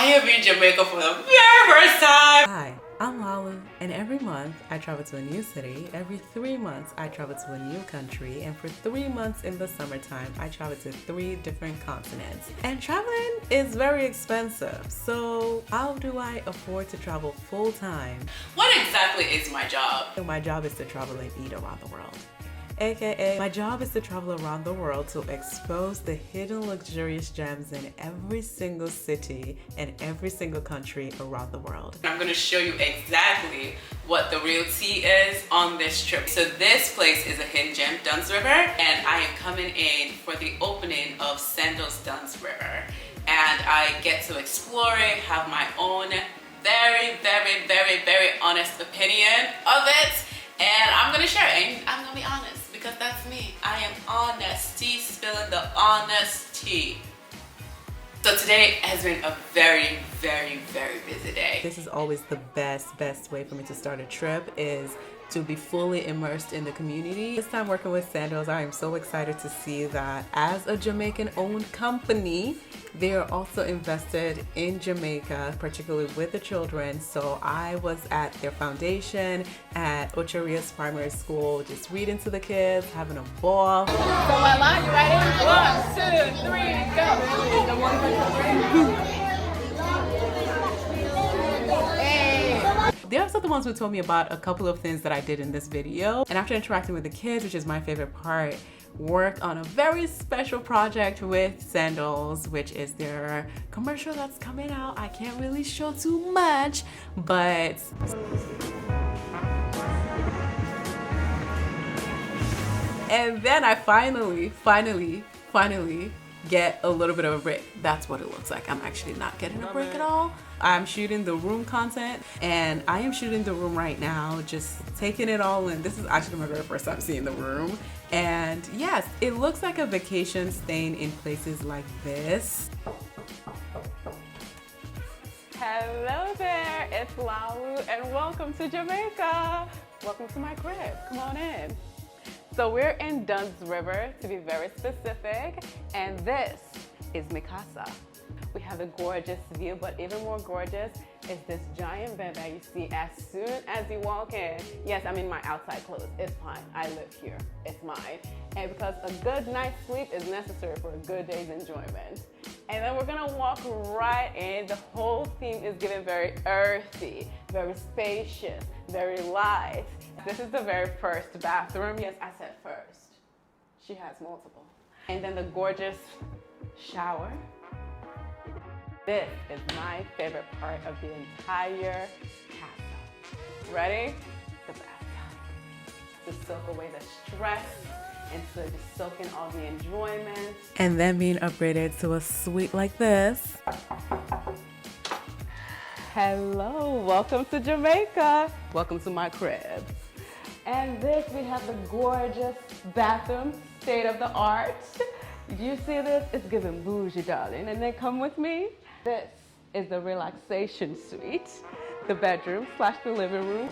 I am in Jamaica for the very first time. Hi, I'm Lalu, and every month I travel to a new city. Every 3 months I travel to a new country, and for 3 months in the summertime I travel to 3 different continents. And traveling is very expensive, so how do I afford to travel full time? What exactly is my job? My job is to travel and eat around the world. AKA, my job is to travel around the world to expose the hidden luxurious gems in every single city and every single country around the world. I'm going to show you exactly what the real tea is on this trip. So this place is a hidden gem, Dunns River, and I am coming in for the opening of Sandals Dunns River. And I get to explore it, have my own very honest opinion of it, and I'm going to share it, and I'm going to be honest. Because that's me. I am honest. Tea, spilling the honest tea. So today has been a very busy day. This is always the best way for me to start a trip, is to be fully immersed in the community. This time working with Sandals, I am so excited to see that as a Jamaican owned company, they are also invested in Jamaica, particularly with the children. So I was at their foundation at Ocho Rios Primary School, just reading to the kids, having a ball. So my line, you ready? 1, 2, 3, go. The one, They're also the ones who told me about a couple of things that I did in this video. And after interacting with the kids, which is my favorite part, worked on a very special project with Sandals, which is their commercial that's coming out. I can't really show too much, but and then I finally get a little bit of a break. That's what it looks like. I'm actually not getting a break at all. I'm shooting the room content, and I am shooting the room right now, just taking it all in. This is actually my very first time seeing the room. And yes, it looks like a vacation staying in places like this. Hello there, it's Lalu, and welcome to Jamaica. Welcome to my crib. Come on in. So we're in Dunns River, to be very specific, and this is my casa. We have a gorgeous view, but even more gorgeous is this giant bed that you see as soon as you walk in. Yes, I'm in my outside clothes. It's fine. I live here. It's mine. And because a good night's sleep is necessary for a good day's enjoyment. And then we're gonna walk right in. The whole theme is given very earthy, very spacious, very light. This is the very first bathroom. Yes, I said first. She has multiple. And then the gorgeous shower. This is my favorite part of the entire casa. Ready? The bathtub. To soak away the stress and to just soak in all the enjoyment. And then being upgraded to a suite like this. Hello, welcome to Jamaica. Welcome to my crib. And this, we have the gorgeous bathroom, state of the art. Did you see this? It's giving bougie, darling. And then come with me. This is the relaxation suite, the bedroom / the living room.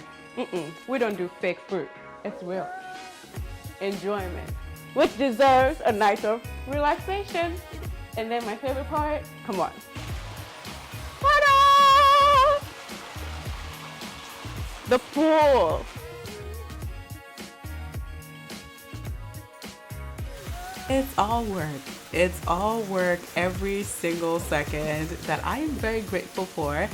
We don't do fake fruit. It's real enjoyment, which deserves a night of relaxation. And then my favorite part, come on. Ta-da! The pool. It's all work. It's all work every single second that I am very grateful for.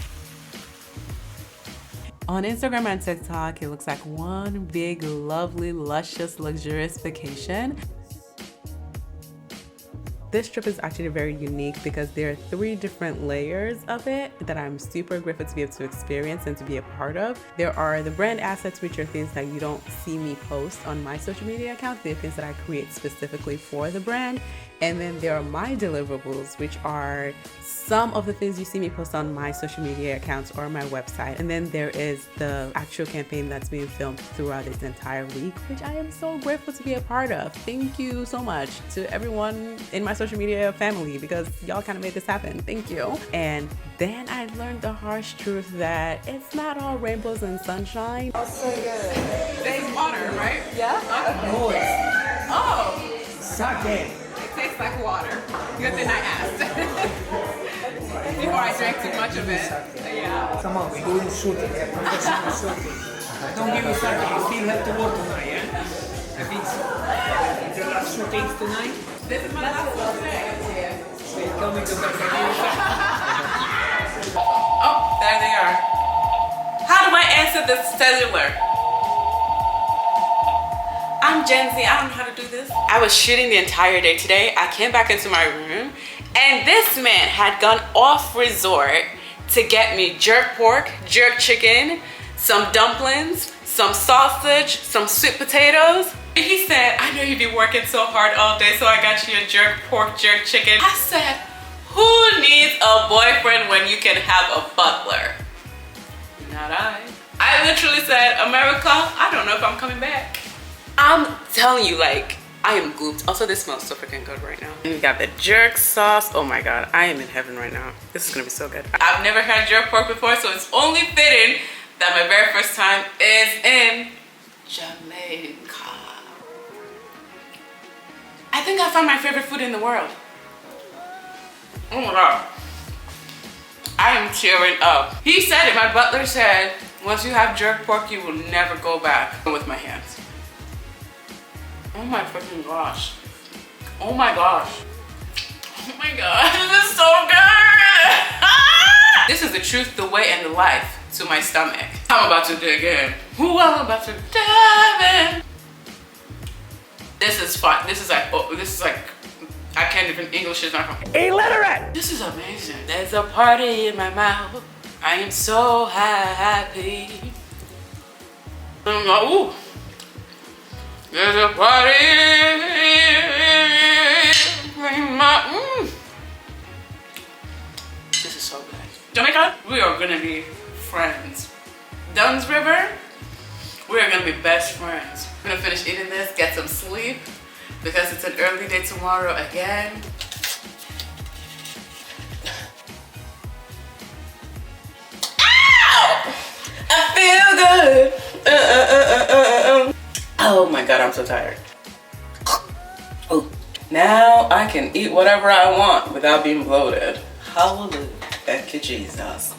On Instagram and TikTok, it looks like one big, lovely, luscious, luxurious vacation. This trip is actually very unique because there are 3 different layers of it that I'm super grateful to be able to experience and to be a part of. There are the brand assets, which are things that you don't see me post on my social media accounts. They're things that I create specifically for the brand. And then there are my deliverables, which are some of the things you see me post on my social media accounts or my website. And then there is the actual campaign that's being filmed throughout this entire week, which I am so grateful to be a part of. Thank you so much to everyone in my social media family, because y'all kind of made this happen. Thank you. And then I learned the harsh truth that it's not all rainbows and sunshine. Oh, so good. There's water, right? Yeah? Okay. Oh! Sake. It tastes like water. Good thing I asked. Before I drank too much of it. Yeah. Come on, we're doing shooting, yeah, professional shooting. Don't give me something, you still have to work tonight, yeah? I think so. It's the last shootings tonight? This is my last one today. So you tell me to come back. Oh, there they are. How do I answer the cellular? I'm Gen Z, I don't know how to do this. I was shooting the entire day today. I came back into my room and this man had gone off resort to get me jerk pork, jerk chicken, some dumplings, some sausage, some sweet potatoes. He said, I know you'd be working so hard all day, so I got you a jerk pork, jerk chicken. I said, who needs a boyfriend when you can have a butler? Not I. I literally said, America, I don't know if I'm coming back. I'm telling you, like, I am gooped. Also, this smells so freaking good right now. And we got the jerk sauce. Oh my God, I am in heaven right now. This is gonna be so good. I've never had jerk pork before, so it's only fitting that my very first time is in Jamaica. I think I found my favorite food in the world. Oh my God. I am tearing up. He said it, my butler said, once you have jerk pork, you will never go back with my hands. Oh my freaking gosh. Oh my gosh. Oh my God, this is so good. This is the truth, the way, and the life to my stomach. I'm about to dig in. Ooh, I'm about to dive in. This is fun. This is like, oh, this is like, I can't even, English is not Illiterate! This is amazing. There's a party in my mouth. I am so happy. Ooh. There's a party in my This is so good. Jamaica, we are gonna be friends. Dunns River, we are gonna be best friends. I'm gonna finish eating this, get some sleep, because it's an early day tomorrow again. Ow! I feel good. Oh my God, I'm so tired. Oh, now I can eat whatever I want without being bloated. Hallelujah. Thank you, Jesus.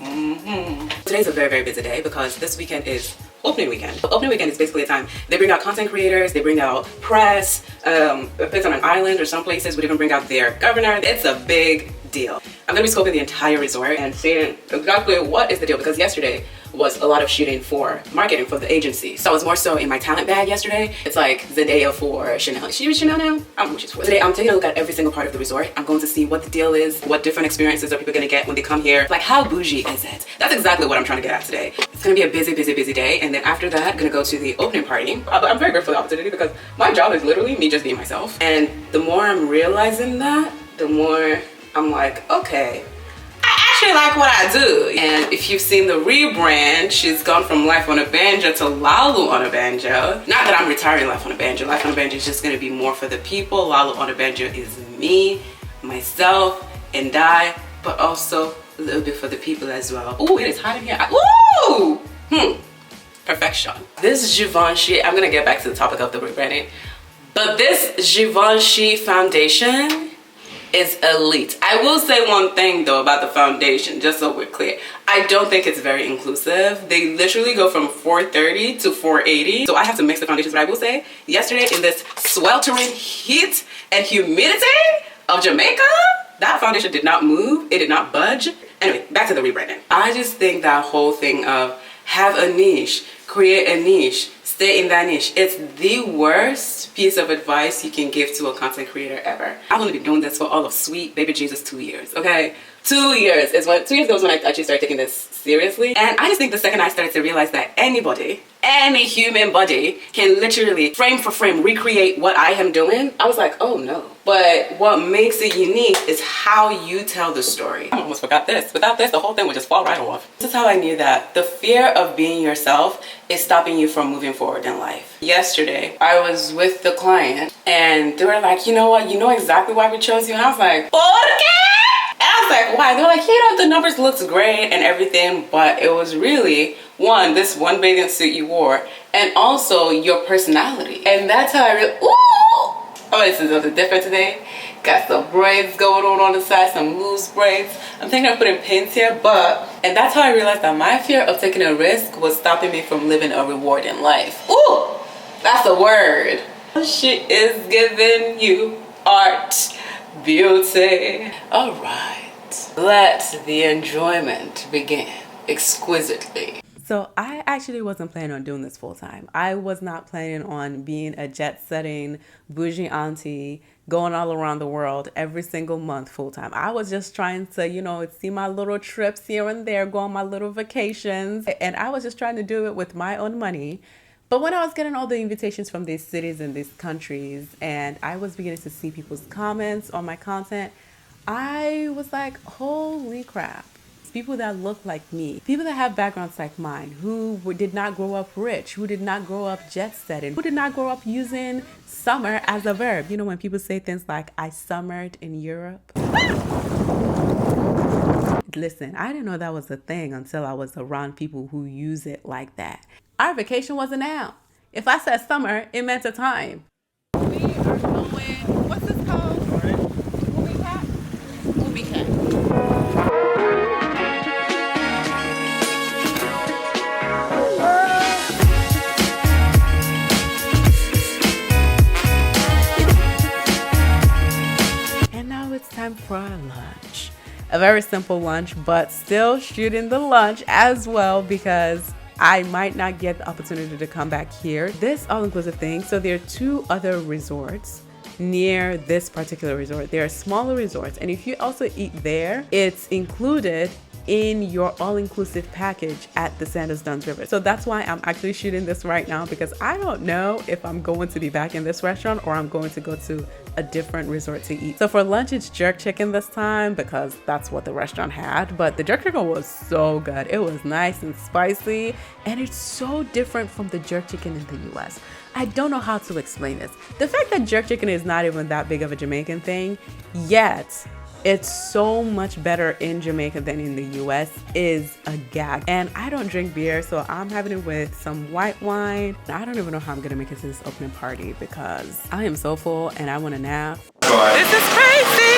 Today's a very, very busy day because this weekend is opening weekend. Opening weekend is basically a time they bring out content creators, they bring out press. If it's on an island or some places would even bring out their governor. It's a big deal. I'm gonna be scoping the entire resort and seeing exactly what is the deal, because yesterday was a lot of shooting for marketing for the agency. So I was more so in my talent bag yesterday. It's like Zendaya for Chanel. Is she with Chanel now? I don't know what she's for. Today I'm taking a look at every single part of the resort. I'm going to see what the deal is, what different experiences are people gonna get when they come here. Like, how bougie is it? That's exactly what I'm trying to get at today. It's gonna be a busy, busy, busy day. And then after that, I'm gonna go to the opening party. I'm very grateful for the opportunity because my job is literally me just being myself. And the more I'm realizing that, the more I'm like, okay, I actually like what I do. And if you've seen the rebrand, she's gone from Life on a Banjo to Lalu on a Banjo. Not that I'm retiring Life on a Banjo. Life on a Banjo is just gonna be more for the people. Lalu on a Banjo is me, myself, and I, but also a little bit for the people as well. Ooh, it is hot in here. Ooh! Perfection. This Givenchy, I'm gonna get back to the topic of the rebranding, but this Givenchy foundation is elite. I will say one thing though about the foundation, just so we're clear. I don't think it's very inclusive. They literally go from 430 to 480. So I have to mix the foundations, but I will say, yesterday in this sweltering heat and humidity of Jamaica, that foundation did not move, it did not budge. Anyway, back to the rebranding. I just think that whole thing of have a niche, create a niche, stay in that niche. It's the worst piece of advice you can give to a content creator ever. I've only been doing this for all of sweet baby Jesus 2 years, okay? 2 years is when, 2 years ago was when I actually started taking this seriously. And I just think the second I started to realize that anybody, any human body can literally frame for frame recreate what I am doing, I was like, oh no. But what makes it unique is how you tell the story. I almost forgot this. Without this, the whole thing would just fall right off. This is how I knew that the fear of being yourself is stopping you from moving forward in life. Yesterday, I was with the client and they were like, you know what? You know exactly why we chose you? And I was like, okay. And I was like, why? They're like, you know, the numbers looks great and everything, but it was really, one, this one bathing suit you wore, and also your personality. And that's how I really, ooh! Oh, this is something different today. Got some braids going on the side, some loose braids. I'm thinking of putting pins here, and that's how I realized that my fear of taking a risk was stopping me from living a rewarding life. Ooh, that's a word. She is giving you art, beauty. All right, let the enjoyment begin exquisitely. So I actually wasn't planning on doing this full time. I was not planning on being a jet-setting bougie auntie going all around the world every single month full time. I was just trying to, you know, see my little trips here and there, go on my little vacations. And I was just trying to do it with my own money. But when I was getting all the invitations from these cities and these countries, and I was beginning to see people's comments on my content, I was like, holy crap. People that look like me, people that have backgrounds like mine, who did not grow up rich, who did not grow up jet setting, who did not grow up using summer as a verb. You know, when people say things like, I summered in Europe. Listen, I didn't know that was a thing until I was around people who use it like that. Our vacation was a noun. If I said summer, it meant a time. We are going, what's this called? Hoobie Cat? Hoobie Cat. Time for our lunch. A very simple lunch, but still shooting the lunch as well because I might not get the opportunity to come back here. This all-inclusive thing, so there are 2 other resorts near this particular resort. There are smaller resorts, and if you also eat there, it's included in your all-inclusive package at the Sandals Dunns River. So that's why I'm actually shooting this right now, because I don't know if I'm going to be back in this restaurant or I'm going to go to a different resort to eat. So for lunch, it's jerk chicken this time because that's what the restaurant had. But the jerk chicken was so good. It was nice and spicy, and it's so different from the jerk chicken in the US. I don't know how to explain this. The fact that jerk chicken is not even that big of a Jamaican thing, yet it's so much better in Jamaica than in the US is a gag. And I don't drink beer, so I'm having it with some white wine. I don't even know how I'm gonna make it to this opening party because I am so full and I want to nap. This is crazy!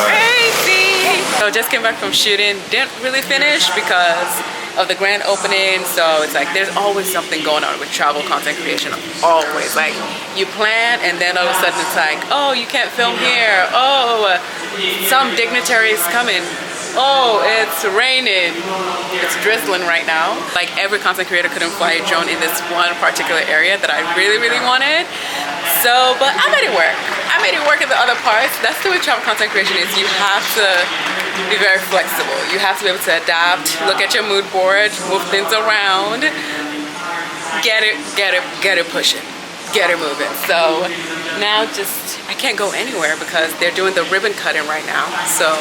Crazy! So just came back from shooting, didn't really finish because of the grand opening, so it's like there's always something going on with travel content creation. Always, like you plan and then all of a sudden it's like, oh, you can't film here, oh, some dignitary is coming, oh, it's raining, it's drizzling right now. Like every content creator couldn't fly a drone in this one particular area that I really wanted. So, but I made it work. I made it work in the other parts. That's the way travel content creation is. You have to be very flexible. You have to be able to adapt, look at your mood board, move things around, get it pushing, get it moving. So now I can't go anywhere because they're doing the ribbon cutting right now. So,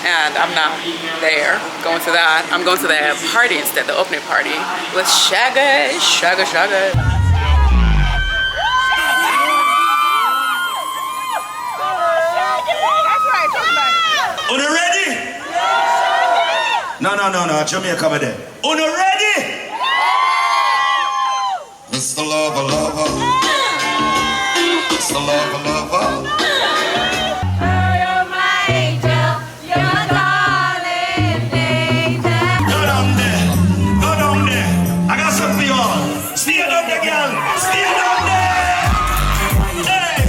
and I'm not there going to that. I'm going to the party instead, the opening party with Shaggy. Una ready? No, Jamaica over there. Una ready? Mr. Lover. Mr. Lover. You're my angel, you're my darling angel. Go down there. I got something for you all. Stand up there, girl. Stand up there. Hey.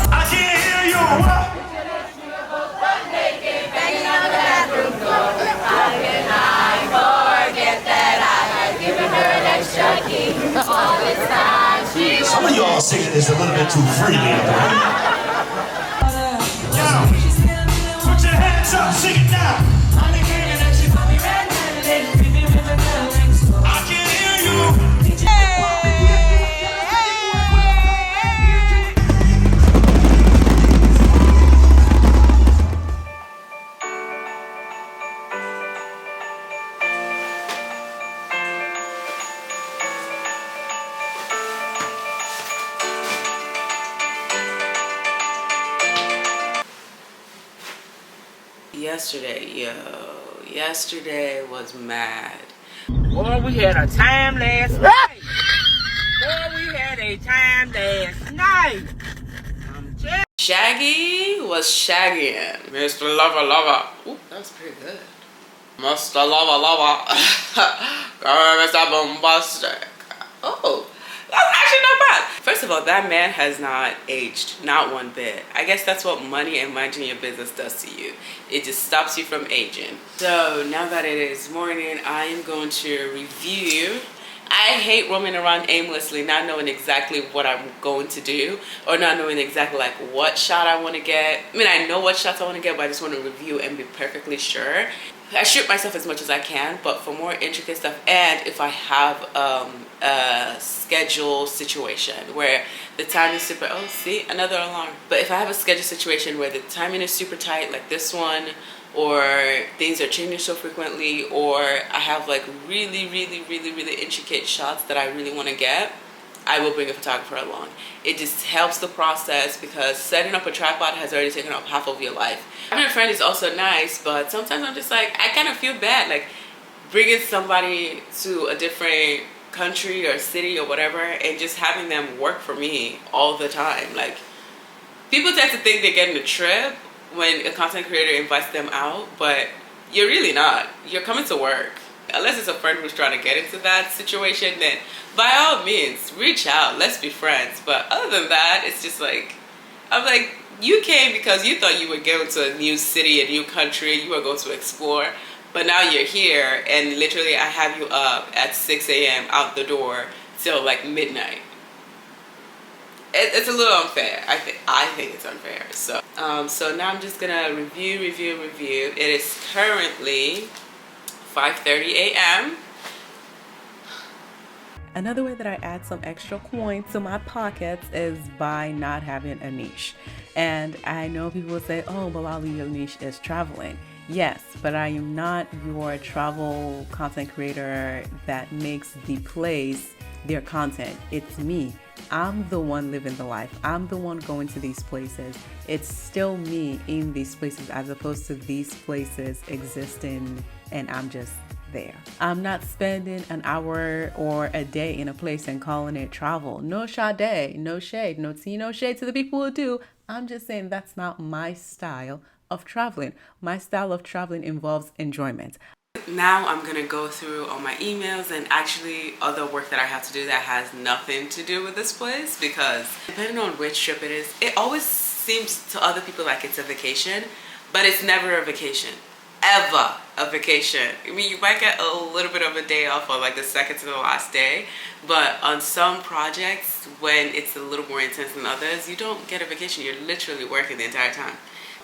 I can't hear you. What? Some of y'all singing this a little bit too freely. Yo, put your hands up, sing it now. I can hear you. Yesterday was mad. Boy, we had a time last night. Boy, we had a time last night. Shaggy was shaggying. Mr. Lover Lover. Ooh, that was pretty good. Mr. Lover Lover. Mr. Bombastic. Oh, that's actually not bad. First of all, that man has not aged, not one bit. I guess that's what money and minding your business does to you. It just stops you from aging. So now that it is morning, I am going to review. I hate roaming around aimlessly, not knowing exactly what I'm going to do, or not knowing exactly like what shot I want to get. I mean, I know what shots I want to get, but I just want to review and be perfectly sure. I shoot myself as much as I can, but for more intricate stuff, and if I have a schedule situation where the time is super, oh, see, another alarm. But if I have a schedule situation where the timing is super tight, like this one, or things are changing so frequently, or I have like really intricate shots that I really want to get, I will bring a photographer along. It just helps the process because setting up a tripod has already taken up half of your life. Having a friend is also nice, but sometimes I'm just like, I kind of feel bad like bringing somebody to a different country or city or whatever and just having them work for me all the time. Like, people tend to think they're getting a trip when a content creator invites them out, but you're really not. You're coming to work. Unless it's a friend who's trying to get into that situation, then by all means, reach out. Let's be friends. But other than that, it's just like, I'm like, you came because you thought you were going to a new city, a new country, you were going to explore, but now you're here and literally I have you up at 6 a.m. out the door till like midnight. It's a little unfair. I think it's unfair. So now I'm just gonna review. It is currently 5:30 a.m. Another way that I add some extra coin to my pockets is by not having a niche. And I know people will say, oh, Balali, your niche is traveling. Yes, but I am not your travel content creator that makes the place their content. It's me. I'm the one living the life. I'm the one going to these places. It's still me in these places as opposed to these places existing and I'm just there. I'm not spending an hour or a day in a place and calling it travel. No shade, no shade, no tea, no shade to the people who do. I'm just saying that's not my style of traveling. My style of traveling involves enjoyment. Now I'm gonna go through all my emails and actually other work that I have to do that has nothing to do with this place, because depending on which trip it is, it always seems to other people like it's a vacation, but it's never a vacation. Ever a vacation. I mean, you might get a little bit of a day off on like the second to the last day, but on some projects when it's a little more intense than others, you don't get a vacation. You're literally working the entire time.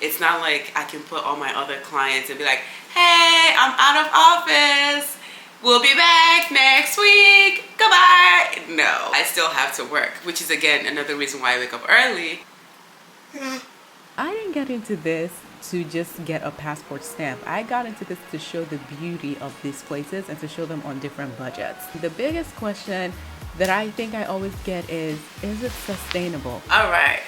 It's not like I can put all my other clients and be like, hey, I'm out of office. We'll be back next week. Goodbye. No, I still have to work, which is again another reason why I wake up early. I didn't get into this to just get a passport stamp. I got into this to show the beauty of these places and to show them on different budgets. The biggest question that I think I always get is it sustainable? All right.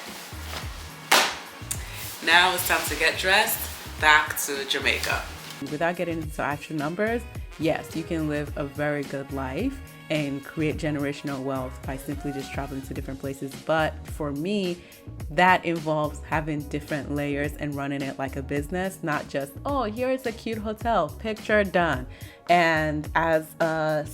Now it's time to get dressed, back to Jamaica. Without getting into actual numbers, yes, you can live a very good life and create generational wealth by simply just traveling to different places. But for me, that involves having different layers and running it like a business, not just, oh, here is a cute hotel, picture done. And as a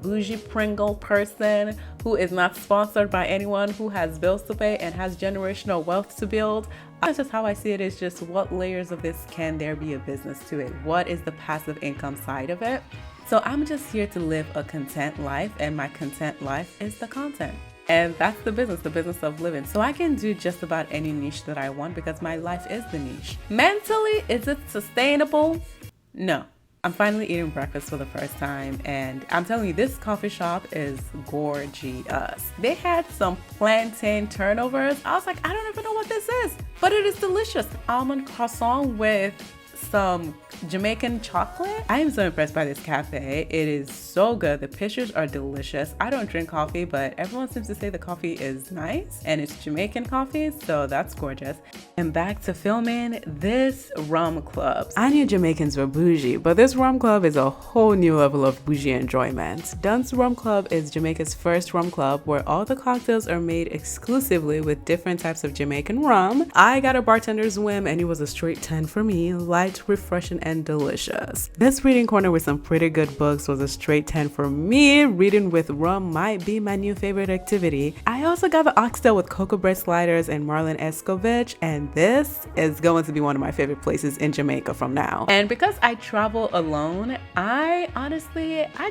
bougie Pringle person who is not sponsored by anyone, who has bills to pay and has generational wealth to build, that's just how I see it. Is just what layers of this can there be a business to it? What is the passive income side of it? So I'm just here to live a content life, and my content life is the content. And that's the business of living. So I can do just about any niche that I want because my life is the niche. Mentally, is it sustainable? No. I'm finally eating breakfast for the first time, and I'm telling you, this coffee shop is gorgeous. They had some plantain turnovers. I was like, I don't even know what this is, but it is delicious. Almond croissant with some Jamaican chocolate. I am so impressed by this cafe. It is so good. The pictures are delicious. I don't drink coffee, but everyone seems to say the coffee is nice and it's Jamaican coffee, so that's gorgeous. And back to filming this Rum Club. I knew Jamaicans were bougie, but this Rum Club is a whole new level of bougie enjoyment. Dunn's Rum Club is Jamaica's first rum club where all the cocktails are made exclusively with different types of Jamaican rum. I got a bartender's whim and it was a straight 10 for me. Light, refreshing, and delicious. This reading corner with some pretty good books was a straight 10 for me. Reading with rum might be my new favorite activity. I also got the oxtail with cocoa bread sliders and marlin escovitch, and this is going to be one of my favorite places in Jamaica from now. And because I travel alone, I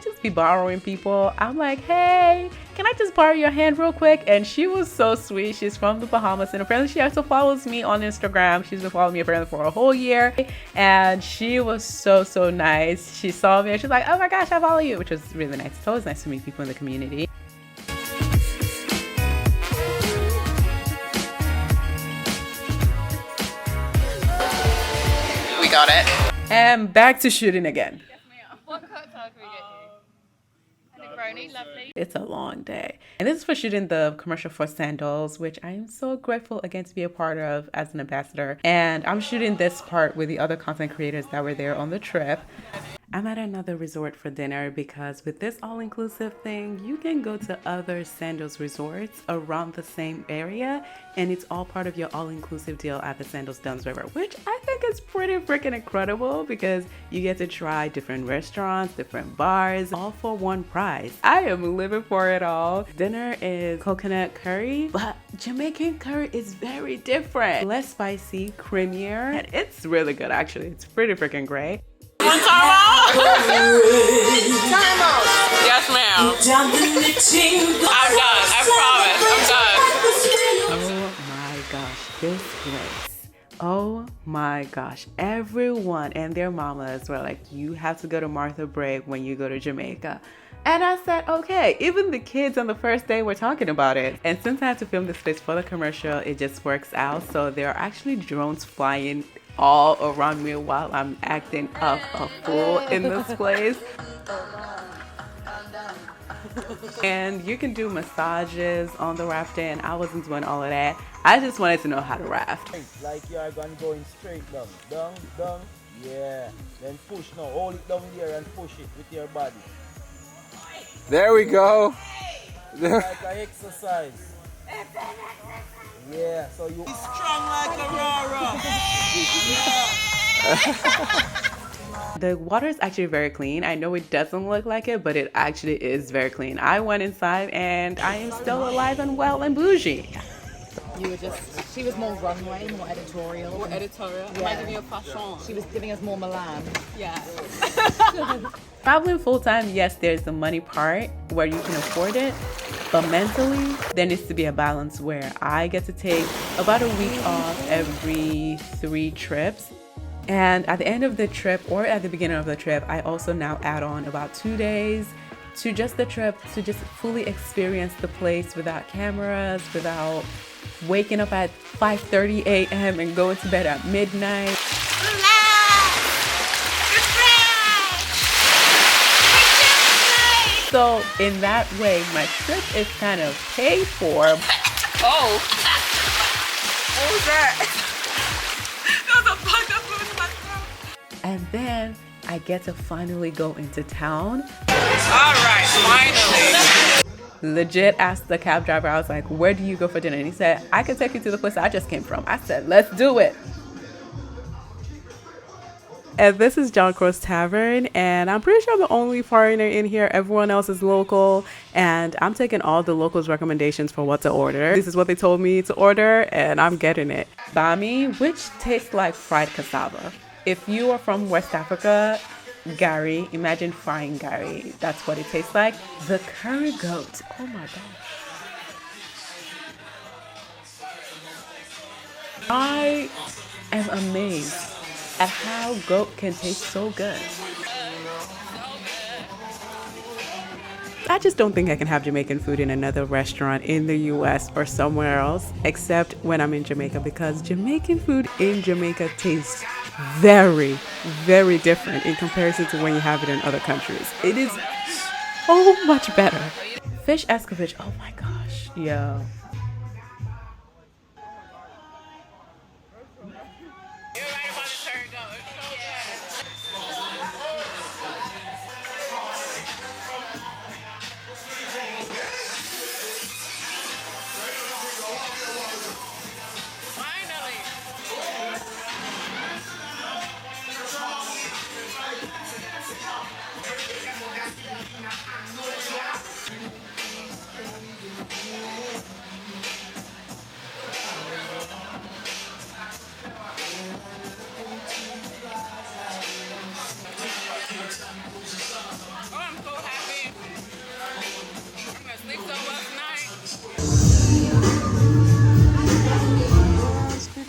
just be borrowing people. I'm like, hey, can I just borrow your hand real quick? And she was so sweet. She's from the Bahamas and apparently she also follows me on Instagram. She's been following me apparently for a whole year, and she was so nice. She saw me and she's like, oh my gosh, I follow you, which was really nice. It's always nice to meet people in the community. We got it. And back to shooting again. What cocktail can we get you? Negroni, lovely. It's a long day. And this is for shooting the commercial for Sandals, which I am so grateful again to be a part of as an ambassador. And I'm shooting this part with the other content creators that were there on the trip. I'm at another resort for dinner because with this all-inclusive thing, you can go to other Sandals resorts around the same area, and it's all part of your all-inclusive deal at the Sandals Dunns River, which I think is pretty freaking incredible because you get to try different restaurants, different bars, all for one price. I am living for it all. Dinner is coconut curry, but Jamaican curry is very different. Less spicy, creamier, and it's really good actually. It's pretty freaking great. Time out! Time out! Yes, ma'am. I'm done. I promise. I'm done. Oh my gosh, this place. Oh my gosh, everyone and their mamas were like, you have to go to Martha Brae when you go to Jamaica. And I said, okay. Even the kids on the first day were talking about it. And since I had to film this place for the commercial, it just works out. So there are actually drones flying all around me while I'm acting up a fool in this place. And you can do massages on the rafting. I wasn't doing all of that. I just wanted to know how to raft. Like you are going straight down, yeah. Then push now, hold it down there and push it with your body. There we go. Like an exercise. Yeah, so you Strong like Aurora. The water is actually very clean. I know it doesn't look like it, but it actually is very clean. I went inside and I am still alive and well and bougie. She was more runway, more editorial. More editorial. Yeah. Might give you a fashion. She was giving us more Milan. Yeah. Traveling full time, yes, there's the money part where you can afford it, but mentally, there needs to be a balance where I get to take about a week off every 3 trips. And at the end of the trip or at the beginning of the trip, I also now add on about 2 days to just the trip to just fully experience the place without cameras, without waking up at 5:30 a.m. and going to bed at midnight. So in that way, my trip is kind of paid for. Oh. What was that? That was a bug that flew into my throat. And then I get to finally go into town. All right, finally. Legit asked the cab driver, I was like, where do you go for dinner? And he said, I can take you to the place I just came from. I said, let's do it. And this is John Crow's Tavern, and I'm pretty sure I'm the only foreigner in here. Everyone else is local, and I'm taking all the locals' recommendations for what to order. This is what they told me to order, and I'm getting it. Bami, which tastes like fried cassava. If you are from West Africa, gari, imagine frying gari. That's what it tastes like. The curry goat. Oh my gosh. I am amazed at how goat can taste so good. I just don't think I can have Jamaican food in another restaurant in the US or somewhere else except when I'm in Jamaica, because Jamaican food in Jamaica tastes very, very different in comparison to when you have it in other countries. It is so much better. Fish escovitch, oh my gosh, yo.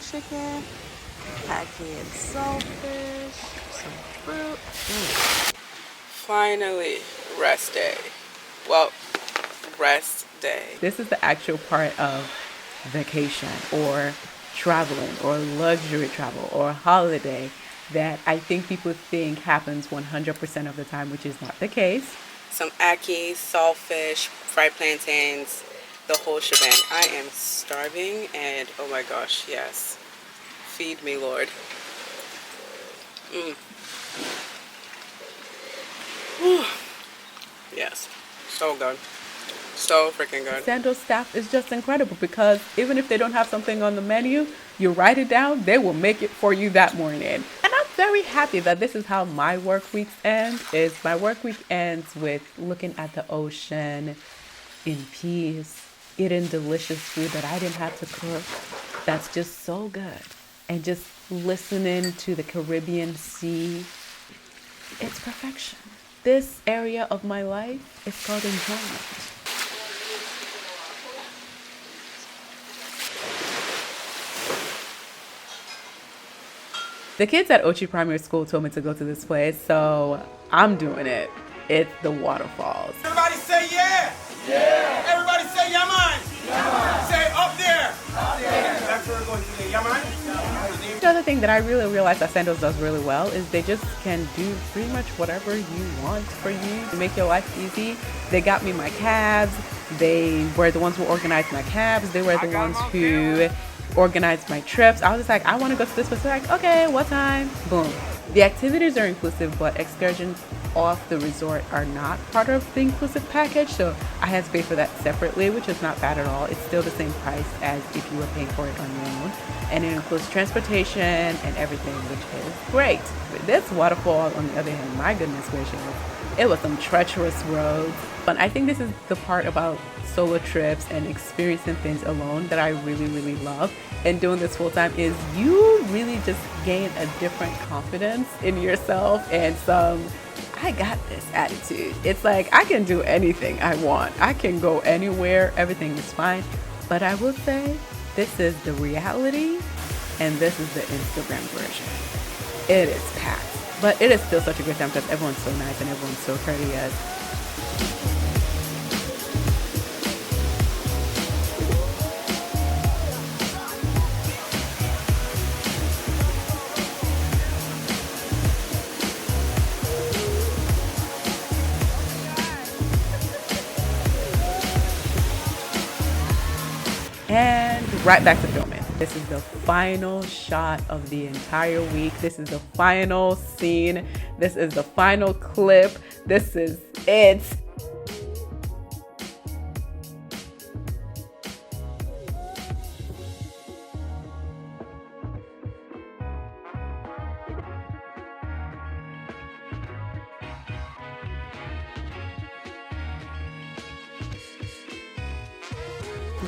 Chicken, Ackee and saltfish, some fruit. Finally, rest day. Well, rest day. This is the actual part of vacation or traveling or luxury travel or holiday that I think people think happens 100% of the time, which is not the case. Some Ackee, saltfish, fried plantains, the whole shebang. I am starving and oh my gosh, yes. Feed me, Lord. Yes, so good. So freaking good. Sandals staff is just incredible because even if they don't have something on the menu, you write it down, they will make it for you that morning. And I'm very happy that this is how my work weeks end. My work week ends with looking at the ocean in peace, eating delicious food that I didn't have to cook. That's just so good. And just listening to the Caribbean Sea. It's perfection. This area of my life is called enjoyment. The kids at Ochi Primary School told me to go to this place, so I'm doing it. It's the waterfalls. Everybody say yeah! Yeah! Everybody say yaman! Yaman! Say up there! Up there! That's where we're going today. Yaman? The other thing that I really realized that Sandals does really well is they just can do pretty much whatever you want for you to make your life easy. They got me my cabs. They were the ones who organized my cabs. They were the ones who organized my trips. I was just like, I want to go to this place. They're like, okay, what time? Boom. The activities are inclusive, but excursions off the resort are not part of the inclusive package, so I had to pay for that separately, which is not bad at all. It's still the same price as if you were paying for it on your own, and it includes transportation and everything, which is great. But this waterfall, on the other hand, my goodness gracious, it was some treacherous roads. But I think this is the part about solo trips and experiencing things alone that I really, really love. And doing this full time is you really just gain a different confidence in yourself and some I got this attitude. It's like I can do anything I want. I can go anywhere. Everything is fine. But I will say this is the reality and this is the Instagram version. It is packed. But it is still such a great time because everyone's so nice and everyone's so courteous. And right back to filming. This is the final shot of the entire week. This is the final scene. This is the final clip. This is it.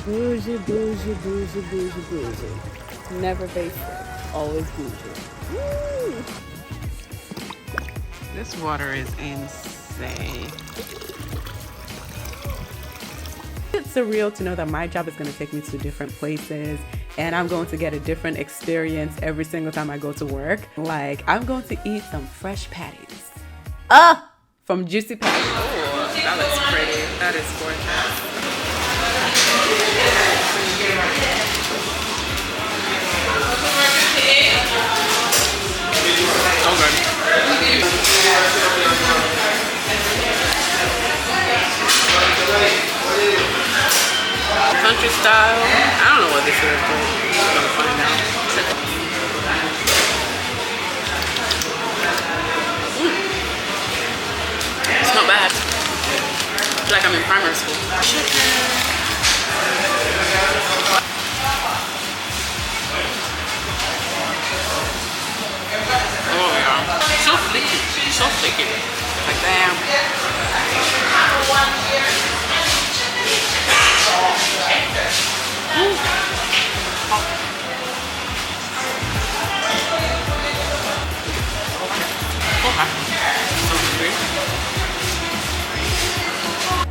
Bougie, bougie, bougie, bougie, bougie. Never basic, always bougie. Woo! This water is insane. It's surreal to know that my job is going to take me to different places and I'm going to get a different experience every single time I go to work. Like, I'm going to eat some fresh patties. From Juici Patties. Oh, that looks pretty. That is gorgeous. country style. I don't know what this is, but I'm gonna find out. It's not bad. I feel like I'm in primary school. Oh yeah. So flaky. So flaky. Like damn.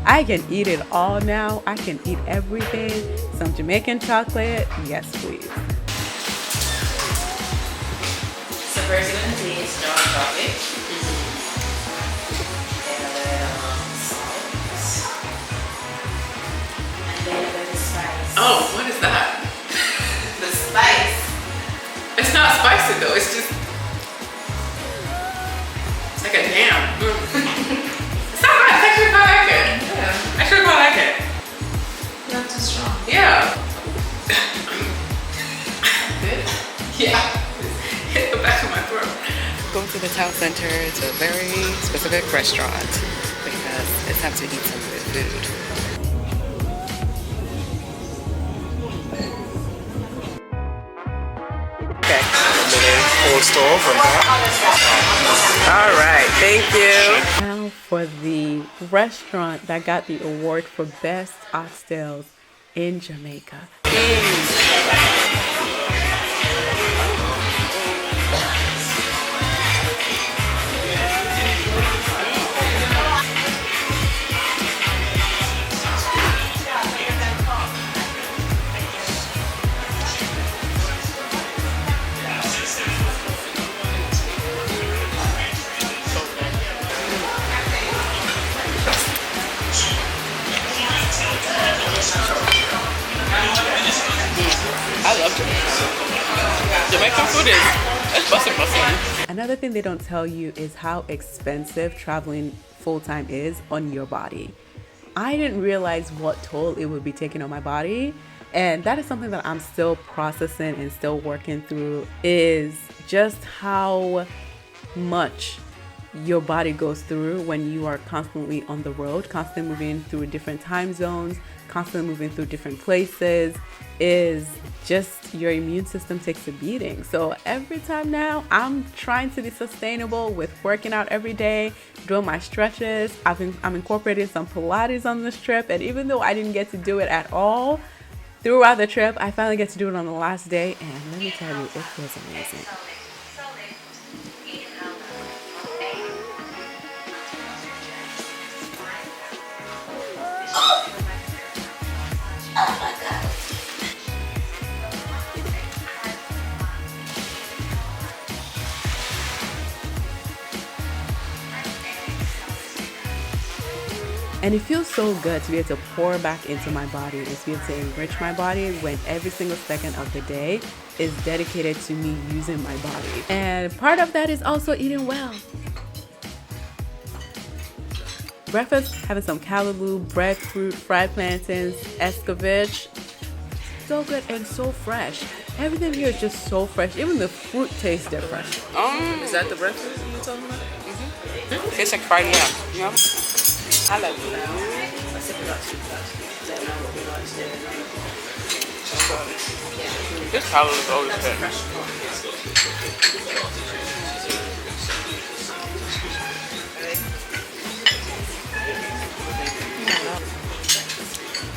I can eat it all now. I can eat everything. Some Jamaican chocolate. Yes, please. So first you're gonna taste dark chocolate. And a little salt. And then a little spice. Oh, what is that? The spice. It's not spicy though, it's just it's like a jam. It's not bad, I actually quite like it. Yeah. I actually quite like it. Not too strong. Yeah. Good? Yeah. Hit the back of my throat. Go to the town center to a very specific restaurant because it's time to eat some good food. Full stove and that. All right, thank you. Now for the restaurant that got the award for best oxtails in Jamaica. I love Jamaica. Jamaican food is bussin'. Another thing they don't tell you is how expensive traveling full-time is on your body. I didn't realize what toll it would be taking on my body, and that is something that I'm still processing and still working through, is just how much your body goes through when you are constantly on the road, constantly moving through different time zones, constantly moving through different places. Is just your immune system takes a beating. So every time now I'm trying to be sustainable with working out every day, doing my stretches. I'm incorporating some Pilates on this trip, and even though I didn't get to do it at all throughout the trip, I finally get to do it on the last day, and let me tell you, it feels amazing. And it feels so good to be able to pour back into my body and to be able to enrich my body when every single second of the day is dedicated to me using my body. And part of that is also eating well. Breakfast, having some callaloo, breadfruit, fried plantains, escovitch. So good and so fresh. Everything here is just so fresh. Even the fruit tastes different. Is that the breakfast you were talking about? Mm-hmm. It's like fried yam. Yeah. I love it. This color is always good.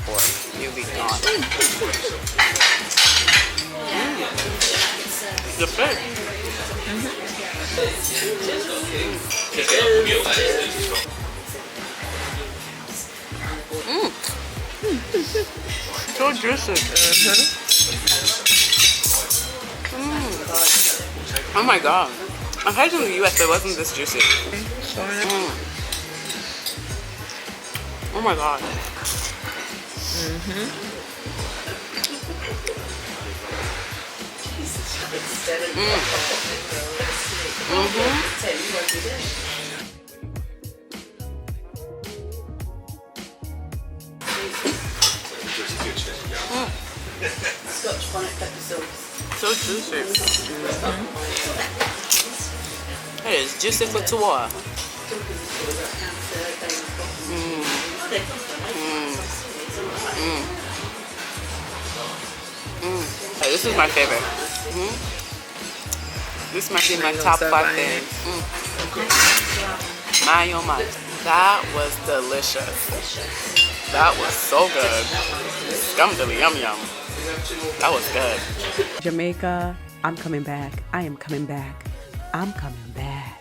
Boy, you'll be gone. The fish. So juicy. Oh my god. I've had it in the US, but it wasn't this juicy. Oh my god. Juicy. It is juicy for tour. This is my favorite. This might be my top 5 things. My oh my. That was delicious. That was so good. Scumdilly yum yum. That was good. Jamaica, I'm coming back. I am coming back. I'm coming back.